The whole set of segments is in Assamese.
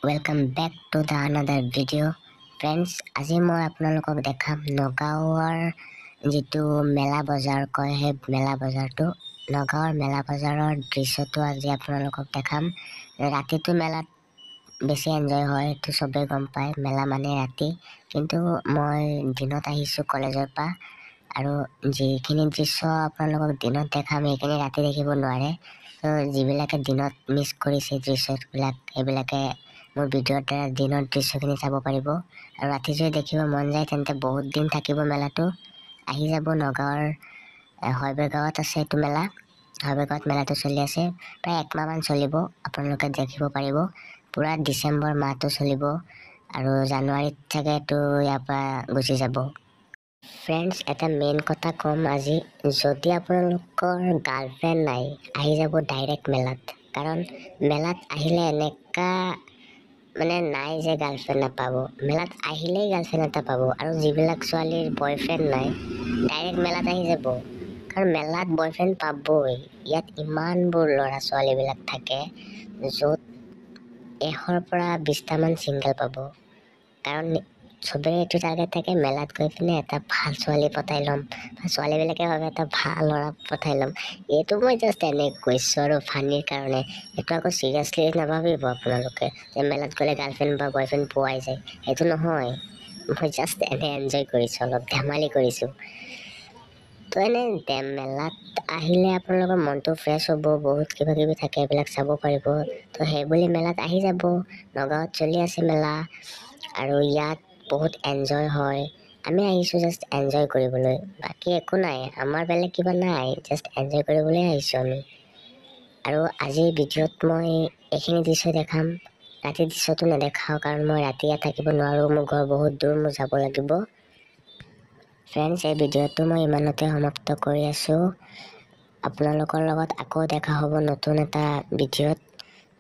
Welcome back to the another video. Friends, আজি মই আপোনালোকক দেখাম নগাঁৱৰ যেটো মেলা বজাৰ কয় হে মেলা বজাৰটো নগাঁৱৰ মেলা বজাৰৰ দৃশ্যটো আজি আপোনালোকক দেখাম ৰাতিটো মেলাত বেছি এনজয় হয় তো সবে গম পায় মেলা মানে ৰাতি কিন্তু মই দিনত আহিছো কলেজৰ পৰা আৰু যিখিনি দৃশ্য আপোনালোকক দিনত দেখাম এইখিনি ৰাতি দেখিব নোৱাৰে তো যিবিলাকে দিনত মিছ কৰিছে দৃশ্যবিলাক এইবিলাকে মোৰ ভিডিঅ'ত দিনৰ দৃশ্যখিনি চাব পাৰিব আৰু ৰাতি যদি দেখিব মন যায় তেন্তে বহুত দিন থাকিব মেলাটো আহি যাব নগাঁৱৰ হয়বেগাঁৱত আছে এইটো মেলা হয়বেগাঁৱত মেলাটো চলি আছে প্ৰায় একমাহমান চলিব আপোনালোকে দেখিব পাৰিব পুৰা ডিচেম্বৰ মাহটো চলিব আৰু জানুৱাৰীত চাগে এইটো ইয়াৰ পৰা গুচি যাব ফ্ৰেণ্ডছ এটা মেইন কথা কম আজি যদি আপোনালোকৰ গাৰ্লফ্ৰেণ্ড নাই আহি যাব ডাইৰেক্ট মেলাত কাৰণ মেলাত আহিলে এনেকা মানে নাই যে গাৰ্লফ্ৰেণ্ড নাপাব মেলাত আহিলেই গাৰ্লফ্ৰেণ্ড এটা পাব আৰু যিবিলাক ছোৱালীৰ বয়ফ্ৰেণ্ড নাই ডাইৰেক্ট মেলাত আহি যাব কাৰণ মেলাত বয়ফ্ৰেণ্ড পাবই ইয়াত ইমানবোৰ ল'ৰা ছোৱালীবিলাক থাকে য'ত 100ৰ পৰা 20টামান ছিংগল পাব কাৰণ চবে এইটো টাৰ্গেট থাকে মেলাত গৈ পিনে এটা ভাল ছোৱালী পতাই ল'ম ছোৱালীবিলাকে ভাবে এটা ভাল ল'ৰা পতাই ল'ম এইটো মই জাষ্ট এনে কৈছোঁ আৰু ফানিৰ কাৰণে এইটো আকৌ চিৰিয়াছলি নাভাবিব আপোনালোকে যে মেলাত গ'লে গাৰ্লফ্ৰেণ্ড বা বয়ফ্ৰেণ্ড পোৱাই যায় সেইটো নহয় মই জাষ্ট এনে এনজয় কৰিছোঁ অলপ ধেমালি কৰিছোঁ তো এনে মেলাত আহিলে আপোনালোকৰ মনটো ফ্ৰেছ হ'ব বহুত কিবা কিবি থাকে এইবিলাক চাব পাৰিব তো সেইবুলি মেলাত আহি যাব নগাঁৱত চলি আছে মেলা আৰু ইয়াত বহুত এনজয় হয় আমি আহিছোঁ জাষ্ট এনজয় কৰিবলৈ বাকী একো নাই আমাৰ বেলেগ কিবা নাই জাষ্ট এনজয় কৰিবলৈ আহিছোঁ আমি আৰু আজিৰ ভিডিঅ'ত মই এইখিনি দৃশ্য দেখাম ৰাতিৰ দৃশ্যটো নেদেখাওঁ কাৰণ মই ৰাতি ইয়াত থাকিব নোৱাৰোঁ মোৰ ঘৰ বহুত দূৰ মোৰ যাব লাগিব ফ্ৰেণ্ডছ এই ভিডিঅ'টো মই ইমানতে সমাপ্ত কৰি আছোঁ আপোনালোকৰ লগত আকৌ দেখা হ'ব নতুন এটা ভিডিঅ'ত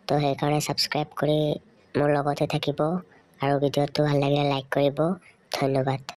তো সেইকাৰণে ছাবস্ক্ৰাইব কৰি মোৰ লগতে থাকিব আৰু ভিডিঅ'টো ভাল লাগিলে লাইক কৰিব ধন্যবাদ